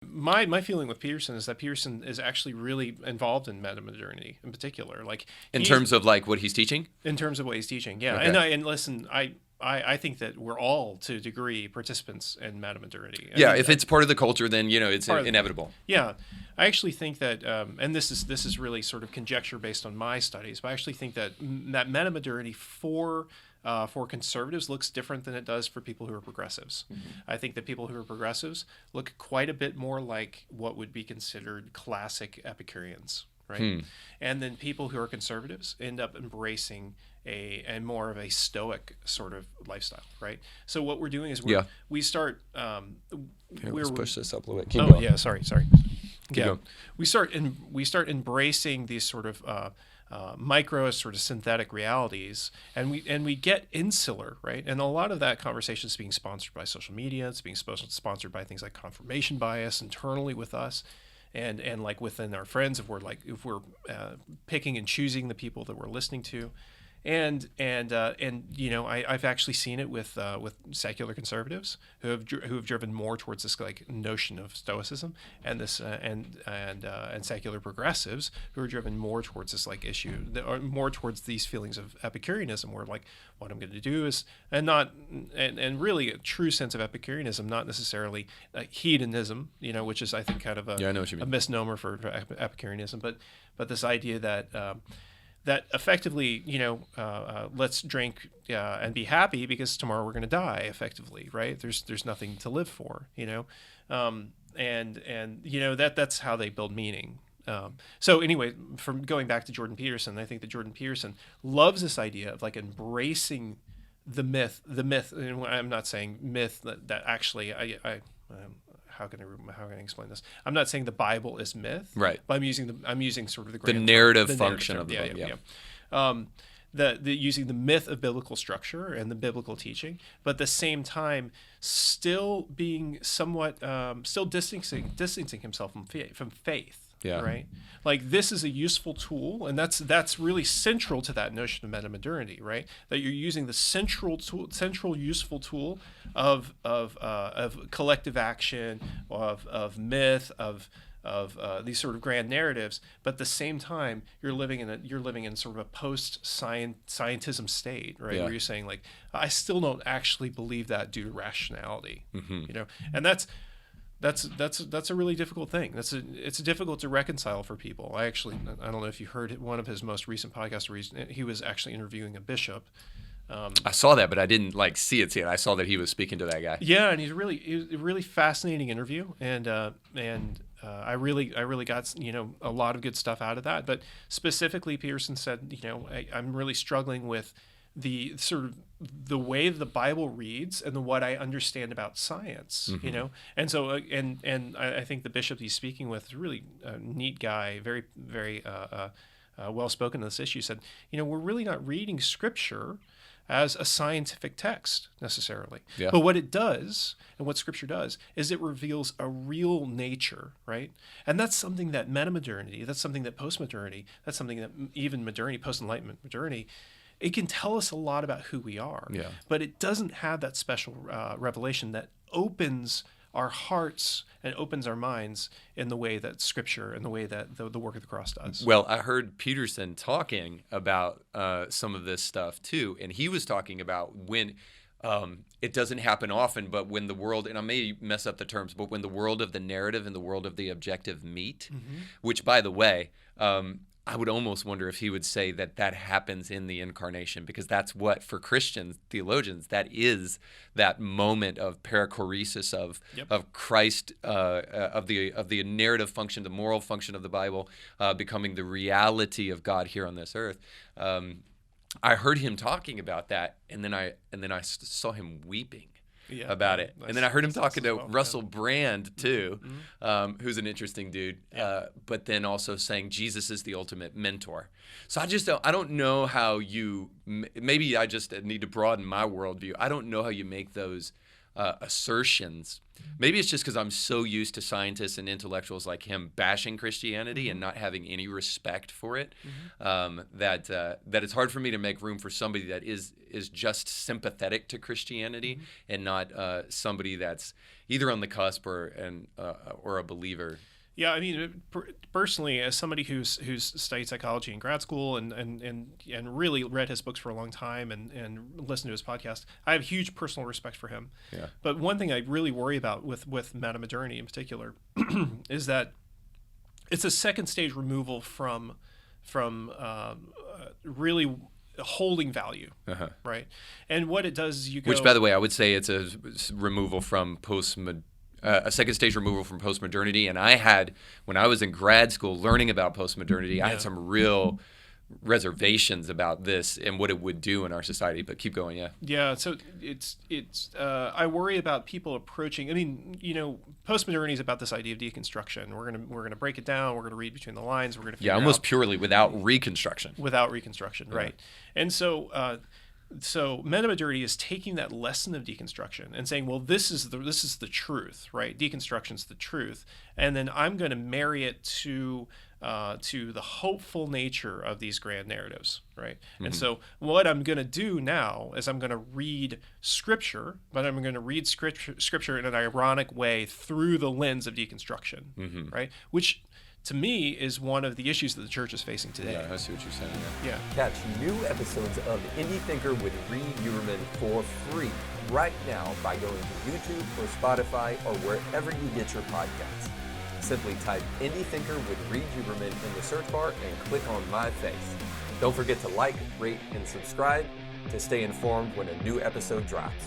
My feeling with Peterson is that Peterson is actually really involved in metamodernity in particular. Like In terms of like what he's teaching? in terms of what he's teaching, yeah. Okay. And listen, I think that we're all to a degree participants in metamodernity. Yeah, if it's part of the culture, then it's part of inevitable. Yeah, I actually think that, and this is really sort of conjecture based on my studies, but I actually think that that metamodernity for conservatives looks different than it does for people who are progressives. I think that people who are progressives look quite a bit more like what would be considered classic Epicureans, right? And then people who are conservatives end up embracing a more of a stoic sort of lifestyle, right? So what we're doing is we start Here, let's push this up a little bit. oh Going. yeah, sorry. Yeah, going. we start embracing these sort of micro sort of synthetic realities, and we get insular, right? And a lot of that conversation is being sponsored by social media. It's being sponsored by things like confirmation bias internally with us, and like within our friends, if we're picking and choosing the people that we're listening to. And I've actually seen it with secular conservatives who have driven more towards this like notion of stoicism, and this and secular progressives who are driven more towards this like issue, or more towards these feelings of Epicureanism, where like what I'm going to do is and really a true sense of Epicureanism, not necessarily hedonism, which is I think kind of I know what you a mean. misnomer for Epicureanism, but this idea that effectively, let's drink and be happy because tomorrow we're going to die. Effectively, right? There's nothing to live for, and that's how they build meaning. So anyway, from going back to Jordan Peterson, I think that Jordan Peterson loves this idea of like embracing the myth. And I'm not saying myth that actually how can I explain this? I'm not saying the Bible is myth, Right. But I'm using sort of the grand narrative term, function narrative of the term. book. The using the myth of biblical structure and the biblical teaching, but at the same time still being somewhat still distancing himself from faith. Yeah. Right. Like this is a useful tool, and that's really central to that notion of metamodernity, right? That you're using the central useful tool of collective action, of myth, of these sort of grand narratives, but at the same time you're living in sort of a post-scientism state, right? Yeah. Where you're saying like, I still don't actually believe that due to rationality, and that's a really difficult thing. It's difficult to reconcile for people. I don't know if you heard one of his most recent podcasts where he was actually interviewing a bishop. I saw that, but I didn't see it. I saw that he was speaking to that guy. Yeah, and he was a really fascinating interview, and I really got a lot of good stuff out of that. But specifically, Peterson said, I'm really struggling with the sort of the way the Bible reads and what I understand about science, and so and I think the bishop he's speaking with is really a neat guy, very very well spoken on this issue. Said, we're really not reading Scripture as a scientific text necessarily, but what it does and what Scripture does is it reveals a real nature, right? And that's something that metamodernity, that's something that postmodernity, that's something that even modernity, post-enlightenment modernity, it can tell us a lot about who we are, but it doesn't have that special revelation that opens our hearts and opens our minds in the way that Scripture and the way that the work of the cross does. Well, I heard Peterson talking about some of this stuff too, and he was talking about when it doesn't happen often, but when the world, and I may mess up the terms, but when the world of the narrative and the world of the objective meet, which, by the way, I would almost wonder if he would say that happens in the incarnation, because that's what, for Christian theologians, that is that moment of perichoresis of Christ, of the narrative function, the moral function of the Bible, becoming the reality of God here on this earth. I heard him talking about that, and then I saw him weeping about it. And then I heard him talking to Russell Brand too, who's an interesting dude, but then also saying Jesus is the ultimate mentor. So I don't know how maybe I just need to broaden my worldview. I don't know how you make those assertions. Maybe it's just because I'm so used to scientists and intellectuals like him bashing Christianity and not having any respect for it, that it's hard for me to make room for somebody that is just sympathetic to Christianity and not somebody that's either on the cusp or a believer. Yeah, I mean, personally, as somebody who's studied psychology in grad school and really read his books for a long time and listened to his podcast, I have huge personal respect for him. Yeah. But one thing I really worry about with metamodernity in particular is that it's a second stage removal from really holding value, right? And what it does is you go... Which, by the way, I would say it's a removal from a second stage removal from postmodernity. And I had, when I was in grad school learning about postmodernity, I had some real reservations about this and what it would do in our society. But keep going, yeah. Yeah, so it's I worry about people approaching. I mean, postmodernity is about this idea of deconstruction. We're gonna break it down. We're gonna read between the lines. We're gonna figure almost out, purely without reconstruction. Without reconstruction, right? And so. So metamodernity is taking that lesson of deconstruction and saying, well, this is the truth, right? Deconstruction's the truth, and then I'm going to marry it to the hopeful nature of these grand narratives, right? And so what I'm going to do now is I'm going to read Scripture, but I'm going to read Scripture in an ironic way through the lens of deconstruction, right? Which, to me, is one of the issues that the church is facing today. Yeah, I see what you're saying. Yeah. Catch new episodes of Indie Thinker with Reed Uberman for free right now by going to YouTube or Spotify or wherever you get your podcasts. Simply type Indie Thinker with Reed Uberman in the search bar and click on my face. Don't forget to like, rate, and subscribe to stay informed when a new episode drops.